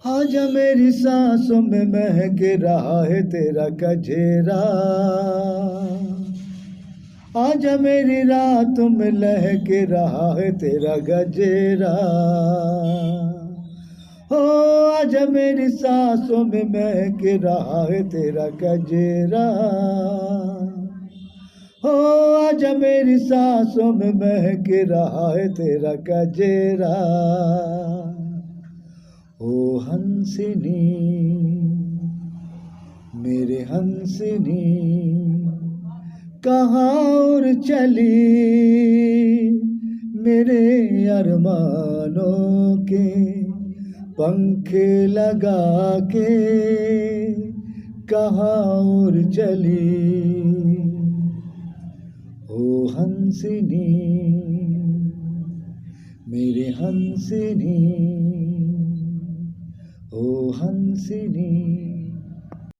आजा मेरी सांसों में महक रहा है तेरा गजेरा, आजा मेरी रातों में लहक रहा है तेरा गजेरा। हो आजा मेरी सांसों में महक रहा है तेरा गजेरा, हो आजा मेरी सांसों में महक रहा है तेरा गजेरा। ओ हंसिनी मेरे हंसिनी, कहाँ उड़ चली मेरे अरमानों के पंख लगा के, कहाँ उड़ चली। ओ हंसिनी मेरे हंसिनी, ओ हंसिनी।